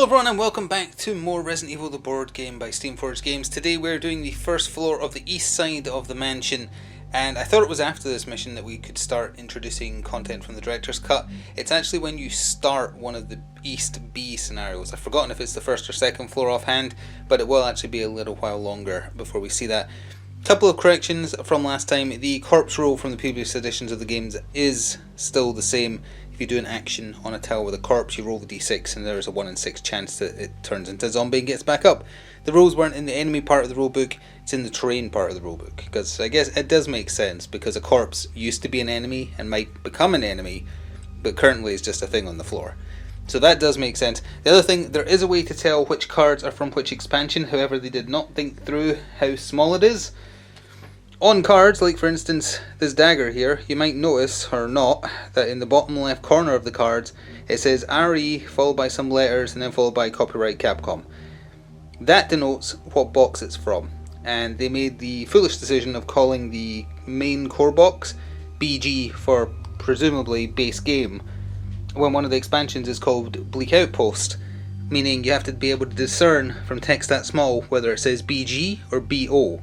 everyone and welcome back to more Resident Evil the board game by Steamforged Games. Today we're doing the first floor of the east side of the mansion, and I thought it was after this mission that we could start introducing content from the director's cut. It's actually when you start one of the East B scenarios. I've forgotten if it's the first or second floor offhand, but it will actually be a little while longer before we see that. Couple of corrections from last time. The corpse roll from the previous editions of the games is still the same. If you do an action on a tower with a corpse, you roll the d6 and there's a 1 in 6 chance that it turns into a zombie and gets back up. The rolls weren't in the enemy part of the rulebook, it's in the terrain part of the rulebook, because I guess it does make sense, because a corpse used to be an enemy and might become an enemy, but currently is just a thing on the floor. So that does make sense. The other thing, there is a way to tell which cards are from which expansion, however they did not think through how small it is. On cards, like for instance this dagger here, you might notice, or not, that in the bottom left corner of the cards it says RE followed by some letters and then followed by copyright Capcom. That denotes what box it's from, and they made the foolish decision of calling the main core box BG for presumably base game, when one of the expansions is called Bleak Outpost, meaning you have to be able to discern from text that small whether it says BG or BO.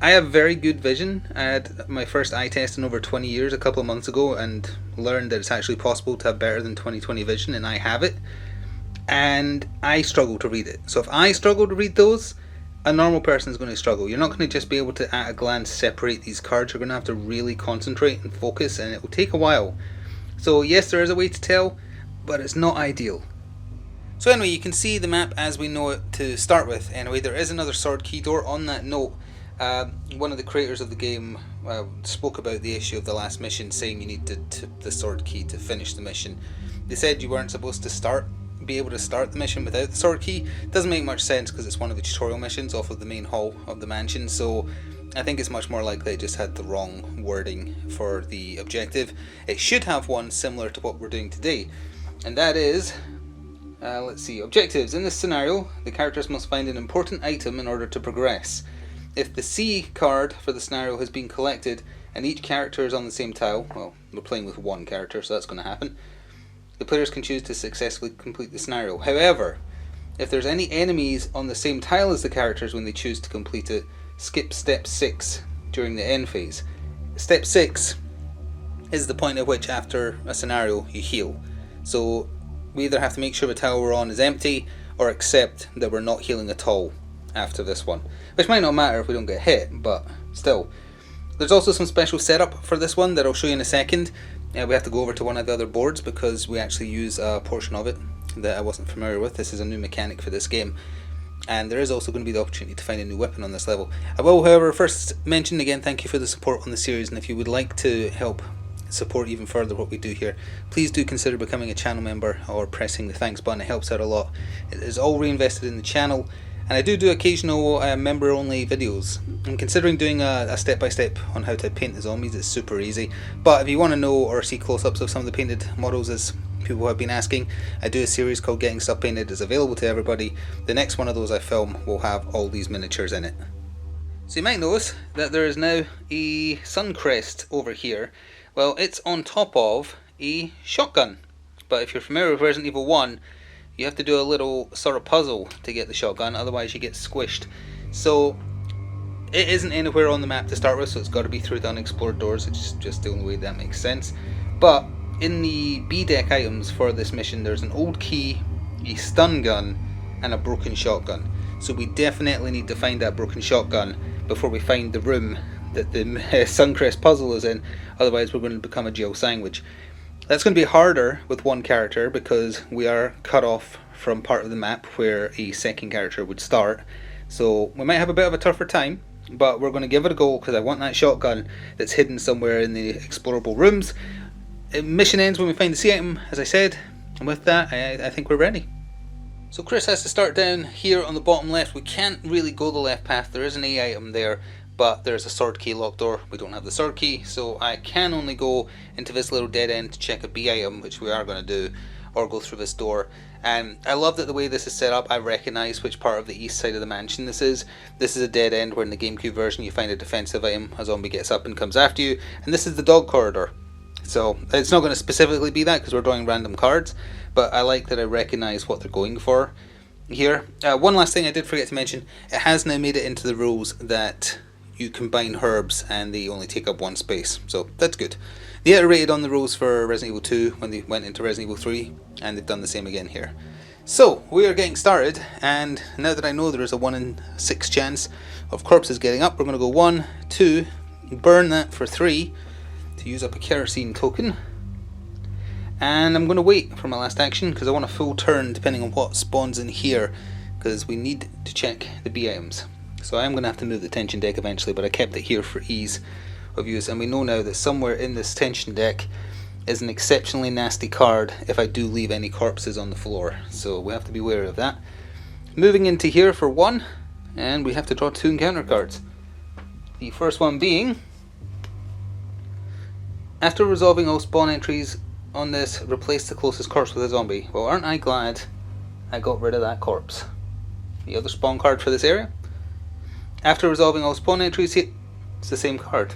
I have very good vision. I had my first eye test in over 20 years a couple of months ago and learned that it's actually possible to have better than 20/20 vision, and I have it. And I struggle to read it. So if I struggle to read those, a normal person is going to struggle. You're not going to just be able to at a glance separate these cards. You're going to have to really concentrate and focus, and it will take a while. So yes, there is a way to tell, but it's not ideal. So anyway, you can see the map as we know it to start with. Anyway, there is another sword key door. On that note, one of the creators of the game spoke about the issue of the last mission, saying you need the sword key to finish the mission. They said you weren't supposed to be able to start the mission without the sword key. Doesn't make much sense because it's one of the tutorial missions off of the main hall of the mansion, so I think it's much more likely it just had the wrong wording for the objective. It should have one similar to what we're doing today, and that is, let's see, objectives. In this scenario, the characters must find an important item in order to progress. If the C card for the scenario has been collected and each character is on the same tile, well, we're playing with one character, so that's going to happen, the players can choose to successfully complete the scenario. However, if there's any enemies on the same tile as the characters when they choose to complete it, skip step 6 during the end phase. Step 6 is the point at which after a scenario you heal. So we either have to make sure the tile we're on is empty or accept that we're not healing at all after this one, which might not matter if we don't get hit, but still. There's also some special setup for this one that I'll show you in a second. We have to go over to one of the other boards because we actually use a portion of it that I wasn't familiar with. This is a new mechanic for this game, and there is also going to be the opportunity to find a new weapon on this level. I will, however, first mention again, thank you for the support on the series, and if you would like to help support even further what we do here, please do consider becoming a channel member or pressing the thanks button. It helps out a lot. It is all reinvested in the channel. And I do occasional member-only videos. I'm considering doing a step-by-step on how to paint the zombies. It's super easy. But if you want to know or see close-ups of some of the painted models, as people have been asking, I do a series called Getting Stuff Painted. It's available to everybody. The next one of those I film will have all these miniatures in it. So you might notice that there is now a sun crest over here. Well, it's on top of a shotgun. But if you're familiar with Resident Evil 1, you have to do a little sort of puzzle to get the shotgun, otherwise you get squished. So it isn't anywhere on the map to start with, so it's got to be through the unexplored doors. It's just the only way that makes sense. But in the B deck items for this mission, there's an old key, a stun gun, and a broken shotgun. So we definitely need to find that broken shotgun before we find the room that the Suncrest puzzle is in, otherwise we're going to become a jail sandwich. That's going to be harder with one character because we are cut off from part of the map where a second character would start. So we might have a bit of a tougher time, but we're going to give it a go because I want that shotgun that's hidden somewhere in the explorable rooms. Mission ends when we find the C item, as I said, and with that I think we're ready. So Chris has to start down here on the bottom left. We can't really go the left path, there is an A item there, but there's a sword key locked door. We don't have the sword key, so I can only go into this little dead end to check a B item, which we are going to do, or go through this door. And I love that the way this is set up, I recognise which part of the east side of the mansion this is. This is a dead end where in the GameCube version you find a defensive item, a zombie gets up and comes after you, and this is the dog corridor. So it's not going to specifically be that because we're drawing random cards, but I like that I recognise what they're going for here. One last thing I did forget to mention, it has now made it into the rules that you combine herbs and they only take up one space, so that's good. They iterated on the rules for Resident Evil 2 when they went into Resident Evil 3, and they've done the same again here. So, we are getting started, and now that I know there is a 1 in 6 chance of corpses getting up, we're going to go 1, 2, burn that for 3 to use up a kerosene token. And I'm going to wait for my last action because I want a full turn depending on what spawns in here, because we need to check the B items. So I am going to have to move the tension deck eventually, but I kept it here for ease of use, and we know now that somewhere in this tension deck is an exceptionally nasty card if I do leave any corpses on the floor, so we have to be wary of that. Moving into here for 1, and we have to draw 2 encounter cards. The first one being, after resolving all spawn entries on this, replace the closest corpse with a zombie. Well, aren't I glad I got rid of that corpse. The other spawn card for this area. After resolving all spawn entries, it's the same card.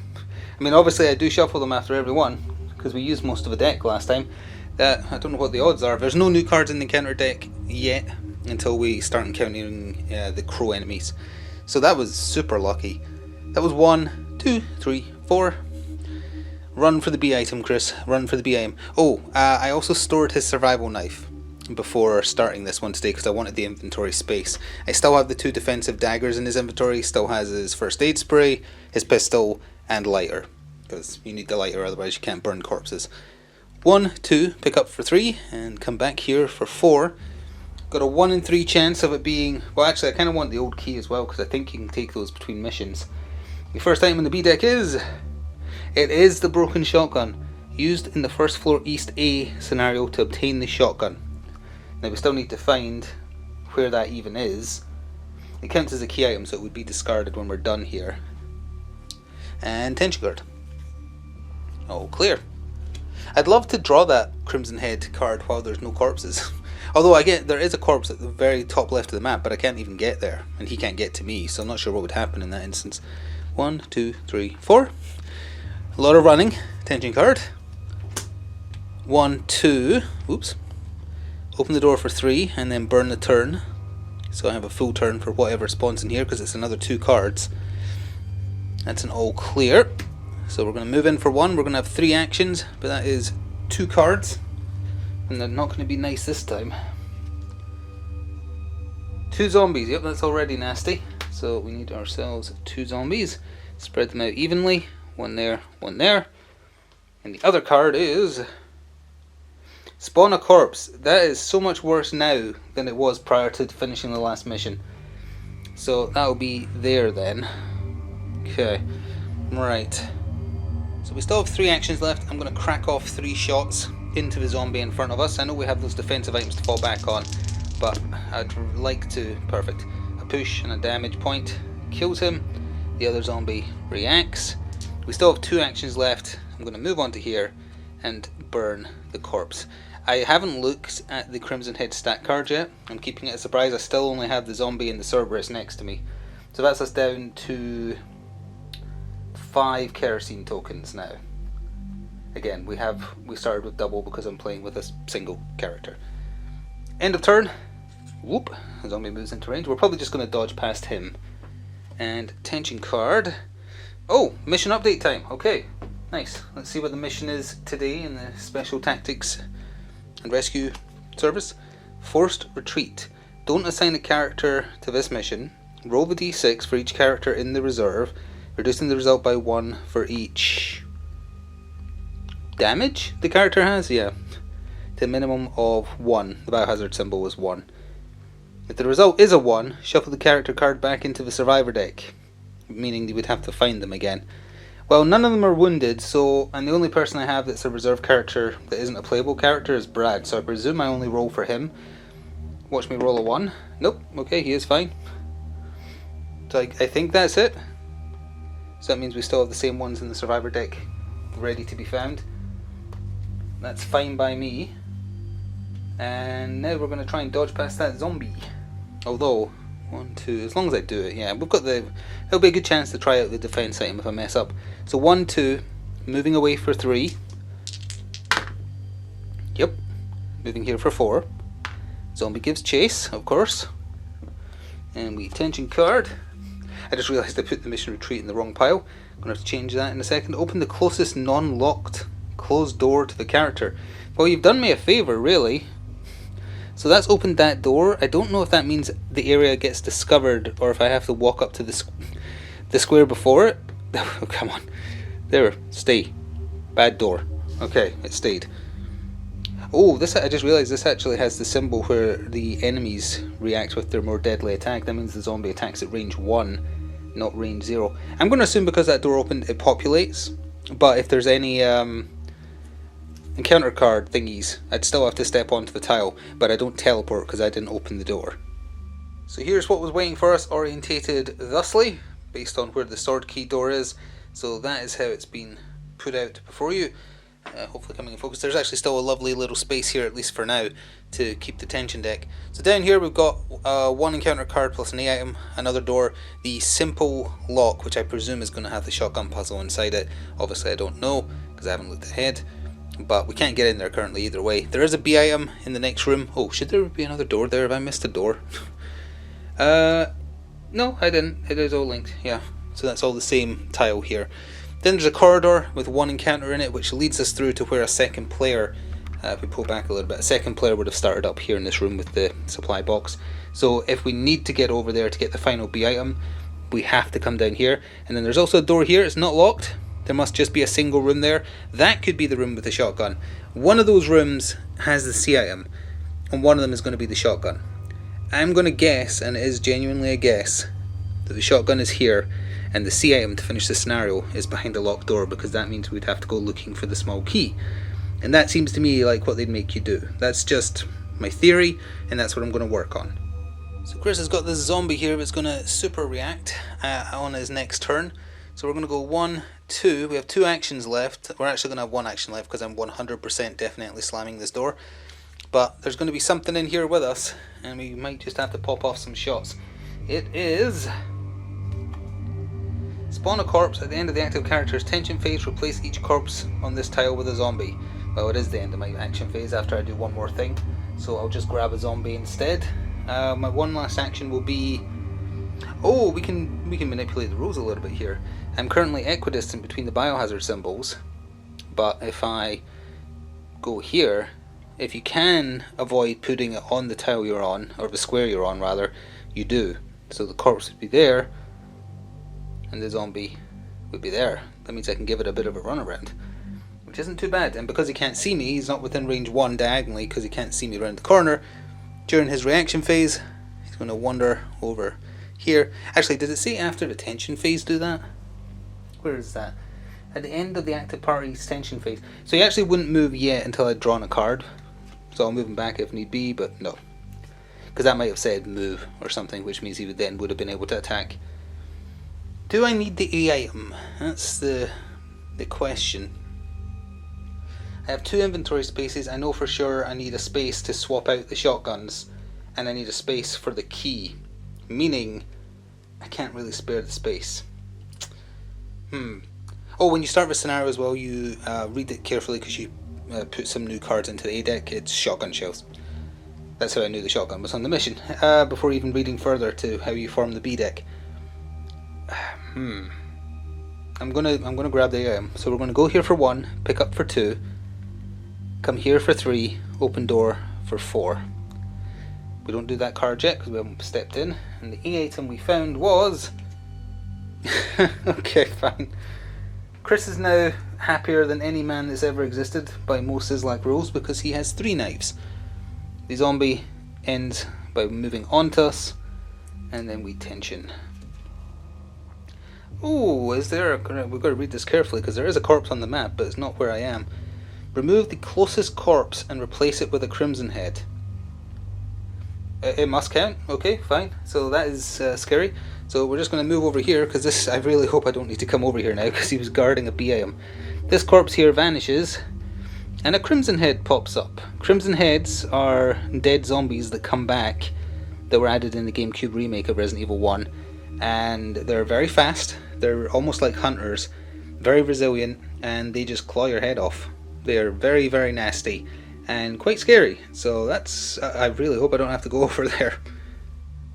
I mean, obviously I do shuffle them after every one, because we used most of a deck last time. I don't know what the odds are. There's no new cards in the encounter deck yet until we start encountering the crow enemies. So that was super lucky. That was 1, 2, 3, 4. Run for the B item, Chris. Run for the B item. Oh, I also stored his survival knife before starting this one today because I wanted the inventory space. I still have the 2 defensive daggers in his inventory. Still has his first aid spray, his pistol, and lighter, because you need the lighter, otherwise you can't burn corpses. 1, 2, pick up for 3, and come back here for 4. Got a 1 in 3 chance of it being, well actually I kind of want the old key as well, because I think you can take those between missions. The first item in the B deck is, it is the broken shotgun, used in the first floor East A scenario to obtain the shotgun. Now we still need to find where that even is. It counts as a key item, so it would be discarded when we're done here. And tension card. All clear. I'd love to draw that Crimson Head card while there's no corpses. Although I get there is a corpse at the very top left of the map, but I can't even get there, and he can't get to me, so I'm not sure what would happen in that instance. 1, 2, 3, 4. A lot of running. Tension card. 1, 2. Oops. Open the door for 3 and then burn the turn. So I have a full turn for whatever spawns in here because it's another 2 cards. That's an all clear. So we're going to move in for 1. We're going to have 3 actions, but that is 2 cards. And they're not going to be nice this time. 2 zombies. Yep, that's already nasty. So we need ourselves 2 zombies. Spread them out evenly. 1 there, 1 there. And the other card is spawn a corpse. That is so much worse now than it was prior to finishing the last mission. So that'll be there then. Okay, right. So we still have 3 actions left. I'm going to crack off 3 shots into the zombie in front of us. I know we have those defensive items to fall back on, but I'd like to... Perfect. A push and a damage point kills him. The other zombie reacts. We still have 2 actions left. I'm going to move on to here and burn the corpse. I haven't looked at the Crimson Head stat card yet. I'm keeping it a surprise. I still only have the zombie and the Cerberus next to me. So that's us down to 5 kerosene tokens now. Again, we started with double because I'm playing with a single character. End of turn. Whoop. The zombie moves into range. We're probably just going to dodge past him. And tension card. Oh, mission update time. Okay, nice. Let's see what the mission is today in the Special Tactics and Rescue Service. Forced Retreat. Don't assign a character to this mission. Roll the d6 for each character in the reserve, reducing the result by 1 for each damage the character has, yeah, to a minimum of 1. The biohazard symbol is 1. If the result is a 1, shuffle the character card back into the survivor deck, meaning you would have to find them again. Well, none of them are wounded, so, and the only person I have that's a reserve character that isn't a playable character is Brad, so I presume I only roll for him. Watch me roll a 1. Nope, okay, he is fine. So I think that's it. So that means we still have the same ones in the survivor deck ready to be found. That's fine by me. And now we're going to try and dodge past that zombie. Although, 1, 2, as long as I do it, yeah, we've got it'll be a good chance to try out the defense item if I mess up. So 1, 2, moving away for 3. Yep. Moving here for 4. Zombie gives chase, of course. And we tension card. I just realised I put the mission retreat in the wrong pile. I'm going to have to change that in a second. Open the closest non-locked closed door to the character. Well, you've done me a favour, really. So that's opened that door. I don't know if that means the area gets discovered or if I have to walk up to the square before it. Oh, come on. There, stay. Bad door. Okay, it stayed. Oh, this, I just realised this actually has the symbol where the enemies react with their more deadly attack. That means the zombie attacks at range 1, not range 0. I'm going to assume because that door opened, it populates. But if there's any encounter card thingies, I'd still have to step onto the tile. But I don't teleport because I didn't open the door. So here's what was waiting for us, orientated thusly, based on where the sword key door is. So that is how it's been put out before you. Hopefully coming in focus. There's actually still a lovely little space here, at least for now, to keep the tension deck. So down here we've got one encounter card plus an A item, another door, the simple lock, which I presume is going to have the shotgun puzzle inside it. Obviously I don't know, because I haven't looked ahead, but we can't get in there currently either way. There is a B item in the next room. Oh, should there be another door there? Have I missed a door? No, I didn't. It is all linked, yeah. So that's all the same tile here. Then there's a corridor with one encounter in it, which leads us through to where a second player, if we pull back a little bit, a second player would have started up here in this room with the supply box. So if we need to get over there to get the final B item, we have to come down here. And then there's also a door here, it's not locked. There must just be a single room there. That could be the room with the shotgun. One of those rooms has the C item, and one of them is going to be the shotgun. I'm going to guess, and it is genuinely a guess, that the shotgun is here, and the C item to finish the scenario is behind a locked door, because that means we'd have to go looking for the small key. And that seems to me like what they'd make you do. That's just my theory, and that's what I'm going to work on. So Chris has got this zombie here that's going to super react on his next turn. So we're going to go 1, 2. We have 2 actions left. We're actually going to have 1 action left because I'm 100% definitely slamming this door. But there's going to be something in here with us, and we might just have to pop off some shots. It is... Spawn a corpse at the end of the active character's tension phase. Replace each corpse on this tile with a zombie. Well, it is the end of my action phase after I do one more thing, so I'll just grab a zombie instead. My one last action will be... Oh, we can manipulate the rules a little bit here. I'm currently equidistant between the biohazard symbols, but if I go here, if you can avoid putting it on the tile you're on, or the square you're on rather, you do. So the corpse would be there, and the zombie would be there. That means I can give it a bit of a runaround, which isn't too bad. And because he can't see me, he's not within range 1 diagonally because he can't see me around the corner. During his reaction phase, he's going to wander over here. Actually, did it say after the tension phase do that? Where is that? At the end of the active party's tension phase. So he actually wouldn't move yet until I'd drawn a card. So I'll move him back if need be, but no. Because that might have said move or something, which means he would have been able to attack. Do I need the A item? That's the question. I have 2 inventory spaces. I know for sure I need a space to swap out the shotguns, and I need a space for the key, meaning I can't really spare the space. Oh, when you start the scenario as well, you read it carefully because you put some new cards into the A deck. It's shotgun shells. That's how I knew the shotgun was on the mission, before even reading further to how you form the B deck. I'm gonna grab the item. So we're gonna go here for 1, pick up for 2, come here for 3, open door for 4. We don't do that card yet because we haven't stepped in. And the A item we found was... okay, fine. Chris is now happier than any man that's ever existed by most Sislak rules because he has 3 knives. The zombie ends by moving onto us, and then we tension. Oh, is there we've got to read this carefully because there is a corpse on the map, but it's not where I am. Remove the closest corpse and replace it with a crimson head. It must count. Okay, fine. So that is scary. So we're just going to move over here because this, I really hope I don't need to come over here now because he was guarding a BAM. This corpse here vanishes and a crimson head pops up. Crimson heads are dead zombies that come back that were added in the GameCube remake of Resident Evil 1, and they're very fast. They're almost like hunters, very resilient, and they just claw your head off. They are very, very nasty, and quite scary. So that's, I really hope I don't have to go over there.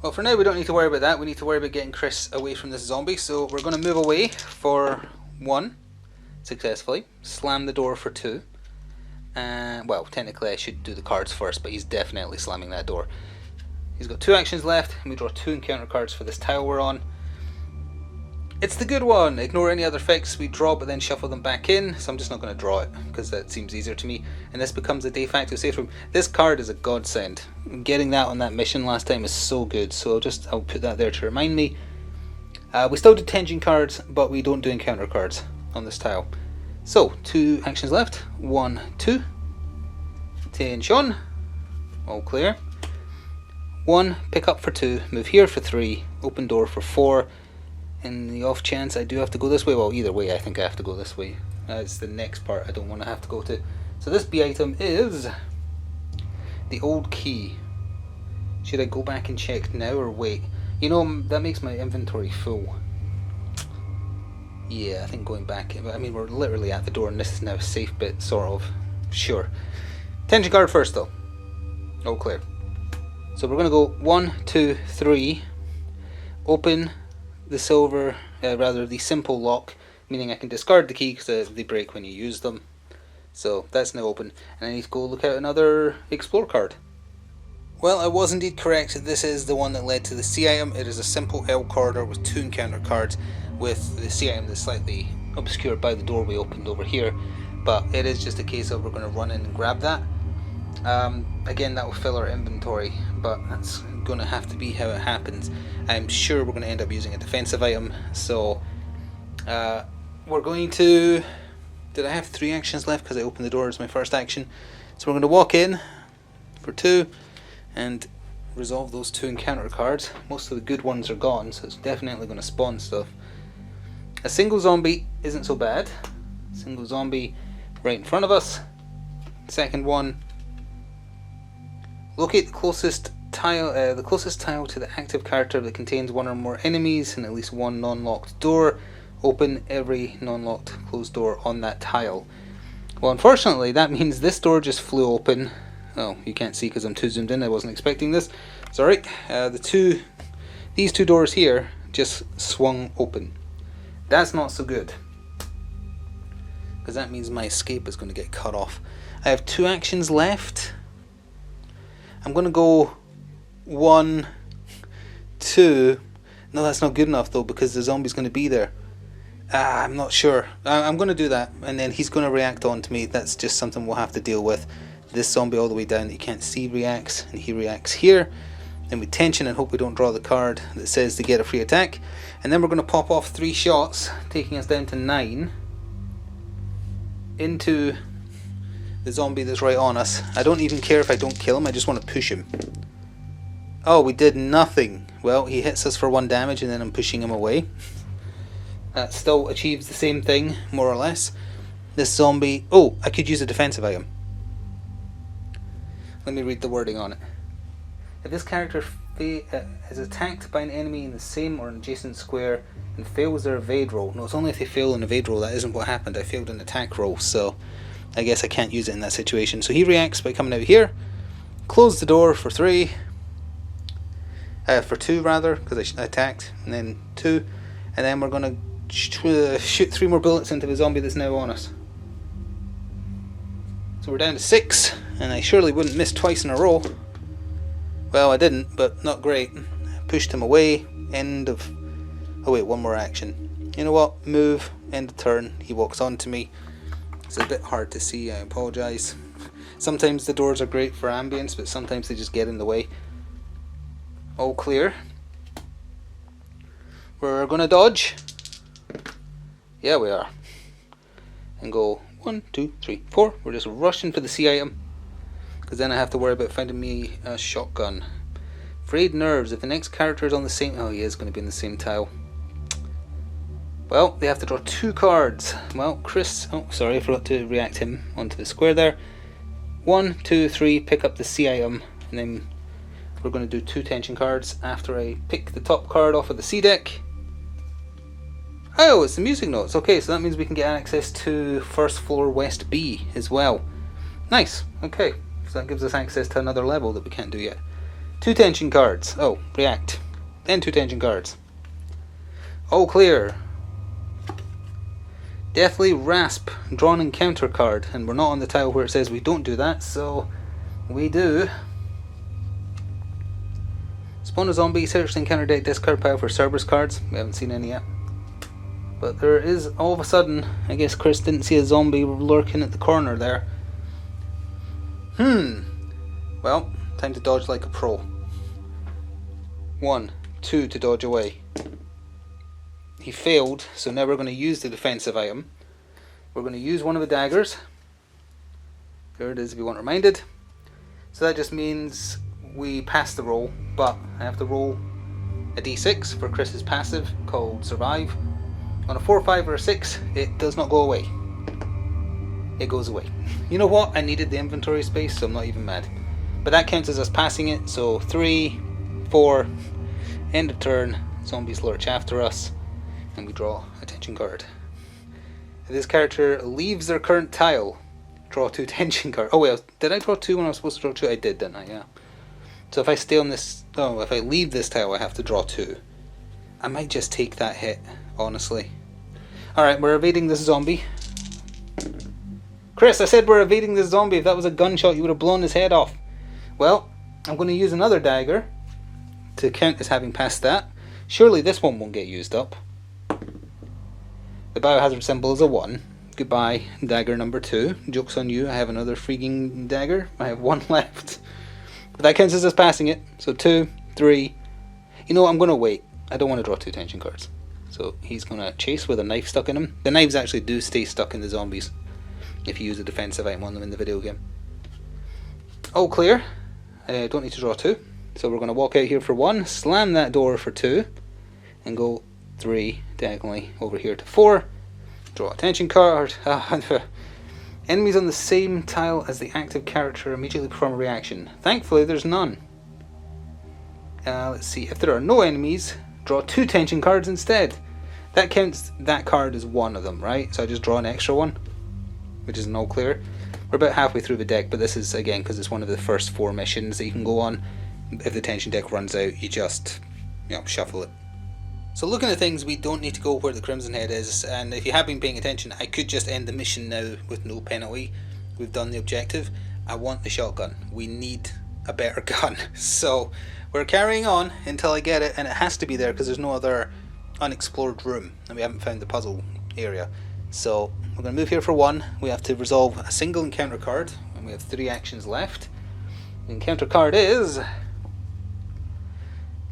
Well, for now we don't need to worry about that. We need to worry about getting Chris away from this zombie. So we're going to move away for 1, successfully. Slam the door for 2. Well, technically I should do the cards first, but he's definitely slamming that door. He's got 2 actions left, and we draw 2 encounter cards for this tile we're on. It's the good one. Ignore any other effects we draw, but then shuffle them back in. So I'm just not going to draw it, because that seems easier to me. And this becomes a de facto safe room. This card is a godsend. Getting that on that mission last time is so good. So I'll put that there to remind me. We still do tension cards, but we don't do encounter cards on this tile. So 2 actions left. 1, 2. Tension. All clear. 1, pick up for 2. Move here for 3. Open door for 4. In the off chance I do have to go this way, well, either way I think I have to go this way. That's the next part I don't want to have to go to. So this B item is the old key. Should I go back and check now or wait? You know, that makes my inventory full. Yeah, I think going back, I mean, we're literally at the door and this is now a safe bit, sort of. Sure. Tension card first though. All clear. So we're going to go 1, 2, 3. Open the the simple lock, meaning I can discard the key because they break when you use them. So that's now open, and I need to go look out another explore card. Well, I was indeed correct. This is the one that led to the C item. It is a simple L corridor with 2 encounter cards, with the C item that's slightly obscured by the door we opened over here. But it is just a case of we're going to run in and grab that. Again, that will fill our inventory, but that's going to have to be how it happens. I'm sure we're going to end up using a defensive item, so we're going to... Did I have 3 actions left because I opened the door as my first action? So we're going to walk in for 2 and resolve those 2 encounter cards. Most of the good ones are gone, so it's definitely going to spawn stuff. A single zombie isn't so bad. Single zombie right in front of us. Second one. Locate the closest tile to the active character that contains 1 or more enemies and at least 1 non-locked door. Open every non-locked closed door on that tile. Well, unfortunately, that means this door just flew open. Oh, you can't see because I'm too zoomed in. I wasn't expecting this. Sorry. These 2 doors here just swung open. That's not so good, because that means my escape is going to get cut off. I have 2 actions left. I'm going to go 1, 2. No, that's not good enough though, because the zombie's going to be there. I'm not sure. I'm going to do that, and then he's going to react on to me. That's just something we'll have to deal with. This zombie all the way down that you can't see reacts, and he reacts here. Then we tension and hope we don't draw the card that says to get a free attack. And then we're going to pop off 3 shots, taking us down to 9. Into the zombie that's right on us. I don't even care if I don't kill him, I just want to push him. Oh, we did nothing. Well, he hits us for 1 damage and then I'm pushing him away. That still achieves the same thing, more or less. This zombie... Oh, I could use a defensive item. Let me read the wording on it. If this character is attacked by an enemy in the same or adjacent square and fails their evade roll. No, it's only if they fail an evade roll. That isn't what happened. I failed an attack roll, so I guess I can't use it in that situation. So he reacts by coming out here. Close the door for 3. For 2 rather, because I attacked. And then 2. And then we're going to shoot 3 more bullets into the zombie that's now on us. So we're down to 6. And I surely wouldn't miss twice in a row. Well, I didn't, but not great. Pushed him away. End of... Oh wait, 1 more action. You know what? Move. End of turn. He walks on to me. It's a bit hard to see. I apologise. Sometimes the doors are great for ambience, but sometimes they just get in the way. All clear. We're going to dodge. Yeah, we are. And go 1, 2, 3, 4. We're just rushing for the C item, because then I have to worry about finding me a shotgun. Frayed nerves. If the next character is on the same... Oh, he is going to be in the same tile. Well, they have to draw 2 cards. Well, Chris... Oh, sorry, I forgot to react him onto the square there. 1, 2, 3, pick up the C item. And then we're going to do 2 tension cards after I pick the top card off of the C deck. Oh, it's the music notes. Okay, so that means we can get access to first floor West B as well. Nice, okay. So that gives us access to another level that we can't do yet. 2 tension cards. Oh, react. Then 2 tension cards. All clear. Deathly Rasp, drawn encounter card. And we're not on the tile where it says we don't do that, so we do. Spawn a zombie, search the encounter deck, discard pile for Cerberus cards. We haven't seen any yet. But there is, all of a sudden, I guess Chris didn't see a zombie lurking at the corner there. Well, time to dodge like a pro. 1, 2 to dodge away. He failed, so now we're going to use the defensive item. We're going to use one of the daggers. There it is if you want reminded. So that just means we pass the roll, but I have to roll a d6 for Chris's passive called Survive. On a 4, 5 or a 6, it does not go away. It goes away. You know what? I needed the inventory space, so I'm not even mad. But that counts as us passing it, so 3, 4, end of turn, zombies lurch after us, and we draw a tension card. If this character leaves their current tile, draw 2 tension cards. Oh wait, did I draw 2 when I was supposed to draw 2? I did, didn't I? Yeah. So if I stay on this, if I leave this tile, I have to draw 2. I might just take that hit, honestly. Alright, we're evading this zombie. Chris, I said we're evading this zombie. If that was a gunshot, you would have blown his head off. Well, I'm going to use another dagger to count as having passed that. Surely this one won't get used up. The biohazard symbol is a 1. Goodbye, dagger number 2. Joke's on you, I have another freaking dagger. I have 1 left. But that counts as us passing it. So 2, 3. You know what, I'm going to wait. I don't want to draw 2 tension cards. So he's going to chase with a knife stuck in him. The knives actually do stay stuck in the zombies if you use a defensive item on them in the video game. All clear. Don't need to draw 2. So we're going to walk out here for 1, slam that door for 2, and go 3 diagonally over here to 4. Draw a tension card. Enemies on the same tile as the active character immediately perform a reaction. Thankfully there's none. Let's see, if there are no enemies, draw 2 tension cards instead. That counts, that card is one of them, right? So I just draw an extra one, which is an all clear. We're about halfway through the deck, but this is, again, because it's one of the first 4 missions that you can go on. If the tension deck runs out, you just, shuffle it. So looking at things, we don't need to go where the Crimson Head is, and if you have been paying attention, I could just end the mission now with no penalty. We've done the objective. I want the shotgun. We need a better gun. So we're carrying on until I get it, and it has to be there because there's no other unexplored room, and we haven't found the puzzle area. So we're going to move here for 1. We have to resolve a single encounter card, and we have 3 actions left. The encounter card is: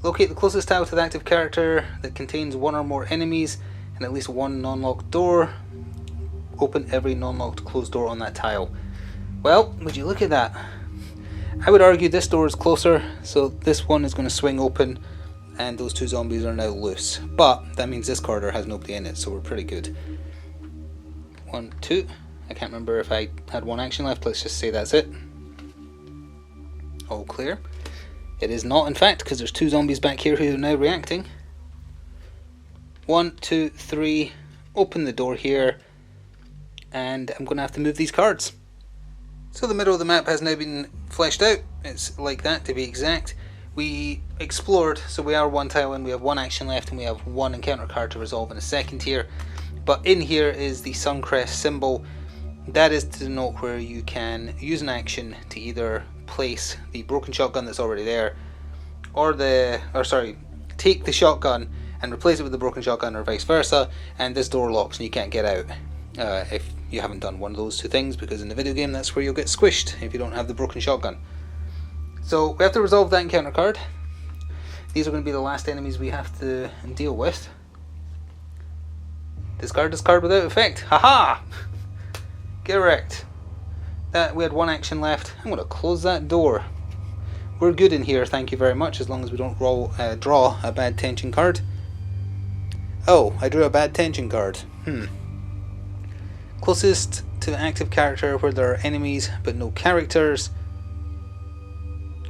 locate the closest tile to the active character that contains 1 or more enemies and at least 1 non-locked door. Open every non-locked closed door on that tile. Well, would you look at that? I would argue this door is closer, so this one is going to swing open and those 2 zombies are now loose. But that means this corridor has nobody in it, so we're pretty good. 1, 2. I can't remember if I had 1 action left. Let's just say that's it. All clear. It is not, in fact, because there's 2 zombies back here who are now reacting. 1, 2, 3. Open the door here. And I'm going to have to move these cards. So the middle of the map has now been fleshed out. It's like that, to be exact. We explored, so we are 1 tile in. We have 1 action left, and we have 1 encounter card to resolve in a second here. But in here is the Suncrest symbol. That is to denote where you can use an action to either place the broken shotgun that's already there, or take the shotgun and replace it with the broken shotgun, or vice versa, and this door locks and you can't get out if you haven't done one of those 2 things, because in the video game that's where you'll get squished if you don't have the broken shotgun. So we have to resolve that encounter card. These are going to be the last enemies we have to deal with. Discard this card without effect. Haha! Correct. That we had 1 action left. I'm going to close that door. We're good in here, thank you very much, as long as we don't draw a bad tension card. Oh, I drew a bad tension card. Closest to the active character where there are enemies but no characters.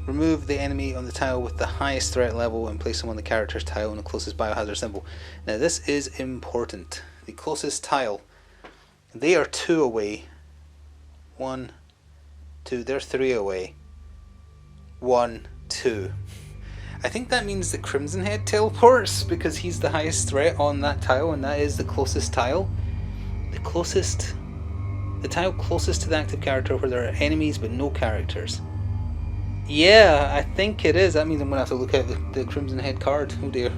Remove the enemy on the tile with the highest threat level and place them on the character's tile on the closest biohazard symbol. Now this is important. The closest tile. They are 2 away. 1, 2. They're 3 away. 1, 2. I think that means that Crimson Head teleports because he's the highest threat on that tile, and that is the closest tile. The tile closest to the active character where there are enemies but no characters. Yeah, I think it is. That means I'm going to have to look at the Crimson Head card. Oh dear.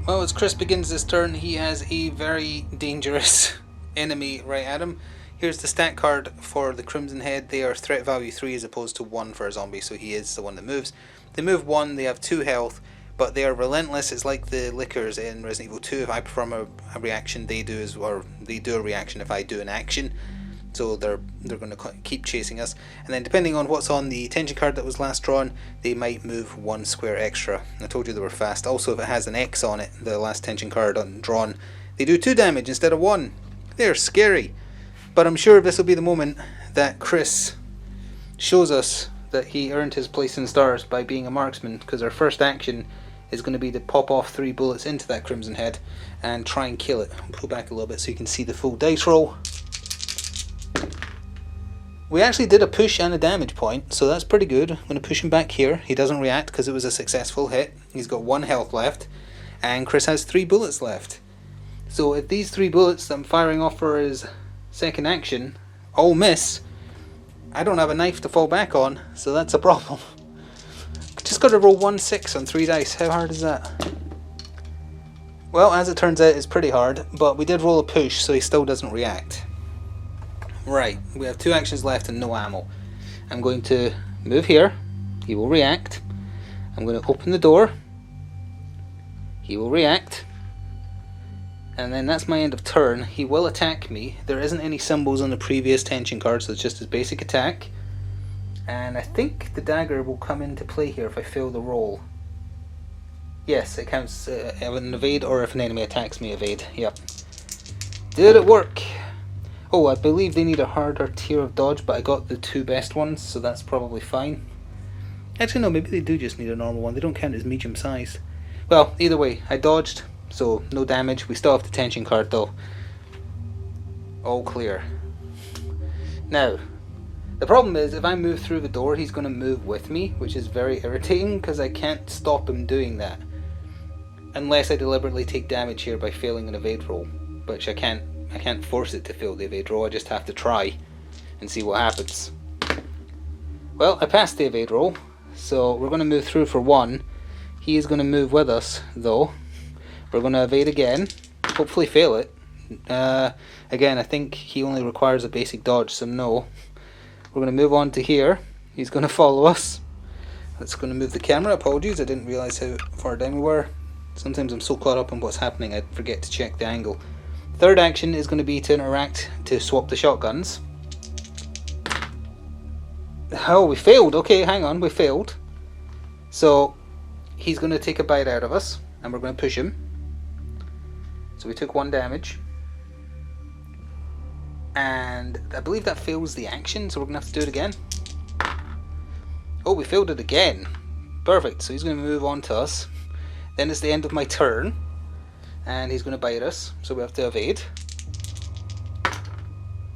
Well, as Chris begins this turn, he has a very dangerous enemy right at him. Here's the stat card for the Crimson Head. They are threat value 3 as opposed to 1 for a zombie, so he is the one that moves. They move 1, they have 2 health, but they are relentless. It's like the Lickers in Resident Evil 2. If I perform a reaction, they do a reaction if I do an action. So they're going to keep chasing us. And then depending on what's on the tension card that was last drawn, they might move 1 square extra. I told you they were fast. Also, if it has an X on it, the last tension card drawn, they do 2 damage instead of 1. They're scary. But I'm sure this will be the moment that Chris shows us that he earned his place in stars by being a marksman, because our first action is going to be to pop off 3 bullets into that Crimson Head and try and kill it. I'll pull back a little bit so you can see the full dice roll. We actually did a push and a damage point, so that's pretty good. I'm going to push him back here. He doesn't react because it was a successful hit. He's got 1 health left, and Chris has 3 bullets left. So if these 3 bullets that I'm firing off for his second action all miss, I don't have a knife to fall back on, so that's a problem. Just got to roll 1 6 on 3 dice. How hard is that? Well, as it turns out, it's pretty hard, but we did roll a push, so he still doesn't react. Right, we have 2 actions left and no ammo. I'm going to move here. He will react. I'm going to open the door. He will react. And then that's my end of turn. He will attack me. There isn't any symbols on the previous tension card, so it's just his basic attack. And I think the dagger will come into play here if I fail the roll. Yes, it counts an evade, or if an enemy attacks me, evade. Yep. Did it work? Oh, I believe they need a harder tier of dodge, but I got the 2 best ones, so that's probably fine. Actually, no, maybe they do just need a normal one. They don't count as medium size. Well, either way, I dodged. So no damage. We still have the tension card though. All clear. Now, the problem is if I move through the door, he's going to move with me, which is very irritating because I can't stop him doing that. Unless I deliberately take damage here by failing an evade roll, which I can't force it to fail the evade roll. I just have to try and see what happens. Well, I passed the evade roll, so we're going to move through for 1. He is going to move with us though. We're going to evade again, hopefully fail it. Again, I think he only requires a basic dodge, so no. We're going to move on to here. He's going to follow us. That's going to move the camera. Apologies, I didn't realise how far down we were. Sometimes I'm so caught up in what's happening I forget to check the angle. Third action is going to be to interact to swap the shotguns. Oh, we failed. Okay, hang on, we failed. So he's going to take a bite out of us, and we're going to push him. So we took 1 damage. And I believe that fails the action, so we're going to have to do it again. Oh, we failed it again. Perfect, so he's going to move on to us. Then it's the end of my turn. And he's going to bite us, so we have to evade.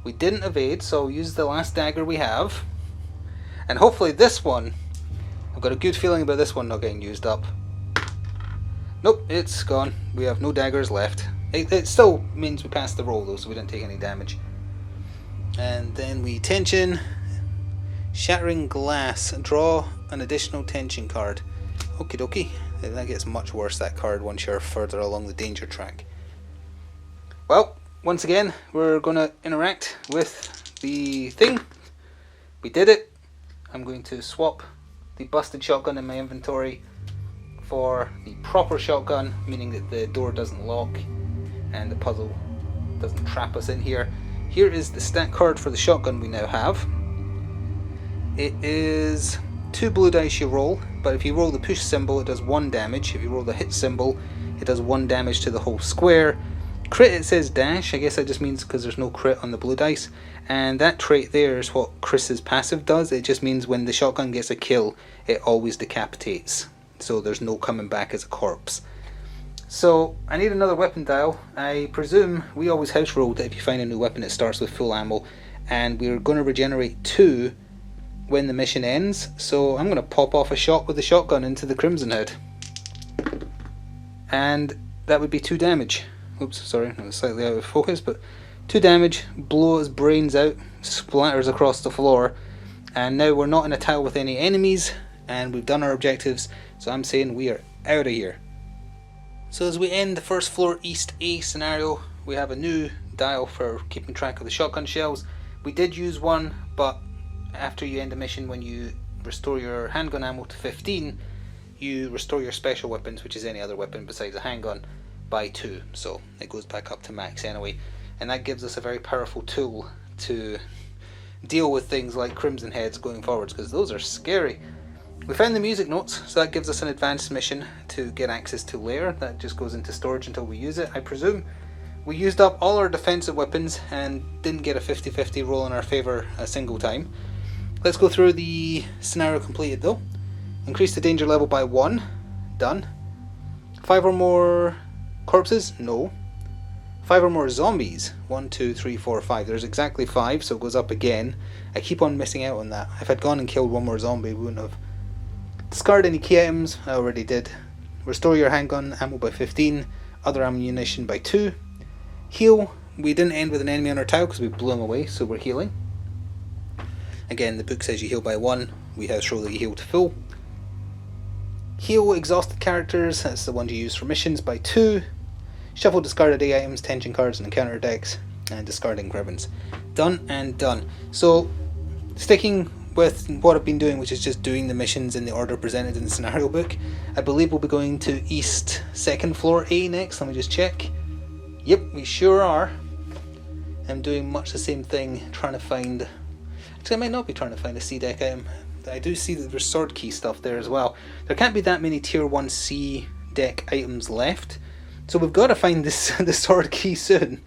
We didn't evade, so I'll use the last dagger we have. And hopefully this one, I've got a good feeling about this one not getting used up. Nope, it's gone. We have no daggers left. It still means we passed the roll though, so we didn't take any damage. And then we tension, shattering glass, draw an additional tension card. Okie dokie. That gets much worse, that card, once you're further along the danger track. Well, once again, we're going to interact with the thing. We did it. I'm going to swap the busted shotgun in my inventory for the proper shotgun, meaning that the door doesn't lock and the puzzle doesn't trap us in here. Here is the stat card for the shotgun we now have. It is 2 blue dice you roll, but if you roll the push symbol it does 1 damage. If you roll the hit symbol it does 1 damage to the whole square. Crit, it says dash. I guess that just means because there's no crit on the blue dice. And that trait there is what Chris's passive does. It just means when the shotgun gets a kill it always decapitates. So there's no coming back as a corpse. So I need another weapon dial. I presume we always house roll that if you find a new weapon it starts with full ammo, and we're going to regenerate 2 when the mission ends, so I'm going to pop off a shot with the shotgun into the Crimson Head. And that would be 2 damage. Oops, sorry, I was slightly out of focus, but 2 damage, blow his brains out, splatters across the floor, and now we're not in a tile with any enemies, and we've done our objectives, so I'm saying we are out of here. So as we end the first floor East A scenario, we have a new dial for keeping track of the shotgun shells. We did use one, but after you end a mission, when you restore your handgun ammo to 15, you restore your special weapons, which is any other weapon besides a handgun, by 2. So it goes back up to max anyway. And that gives us a very powerful tool to deal with things like Crimson Heads going forwards, because those are scary. We found the music notes, so that gives us an advanced mission to get access to Lair. That just goes into storage until we use it, I presume. We used up all our defensive weapons and didn't get a 50-50 roll in our favour a single time. Let's go through the scenario completed though. Increase the danger level by 1. Done. 5 or more corpses? No. 5 or more zombies? 1, 2, 3, 4, 5. There's exactly 5, so it goes up again. I keep on missing out on that. If I'd gone and killed one more zombie, we wouldn't have. Discard any key items? I already did. Restore your handgun ammo by 15. Other ammunition by 2. Heal. We didn't end with an enemy on our tile because we blew him away, so we're healing. Again, the book says you heal by 1. We have show that you heal to full. Heal exhausted characters, that's the one you use for missions, by 2. Shuffle discarded A items, tension cards and encounter decks, and discarding ribbons. Done and done. So, sticking with what I've been doing, which is just doing the missions in the order presented in the scenario book, I believe we'll be going to East 2nd floor A next. Let me just check. Yep, we sure are. I'm doing much the same thing, trying to find... Actually, I might not be trying to find a C deck item. I do see that there's sword key stuff there as well. There can't be that many tier 1 C deck items left, so we've got to find this the sword key soon.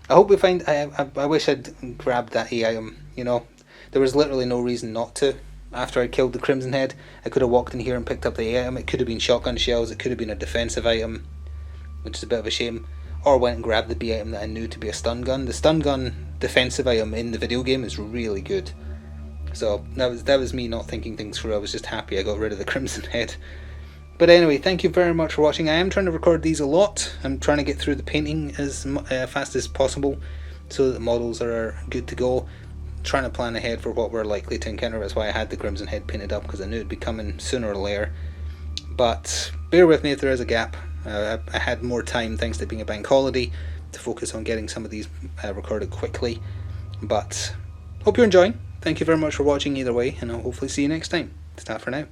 I hope we find... I wish I'd grabbed that A item, you know. There was literally no reason not to. After I killed the Crimson Head, I could have walked in here and picked up the A item. It could have been shotgun shells, it could have been a defensive item, which is a bit of a shame. Or went and grabbed the B item that I knew to be a stun gun. The stun gun defensive item in the video game is really good. So that was me not thinking things through. I was just happy I got rid of the Crimson Head. But anyway, thank you very much for watching. I am trying to record these a lot. I'm trying to get through the painting as fast as possible so that the models are good to go. Trying to plan ahead for what we're likely to encounter. That's why I had the Crimson Head painted up, because I knew it'd be coming sooner or later. But bear with me if there is a gap. I had more time, thanks to being a bank holiday, to focus on getting some of these recorded quickly. But hope you're enjoying. Thank you very much for watching either way, and I'll hopefully see you next time. Ta for now.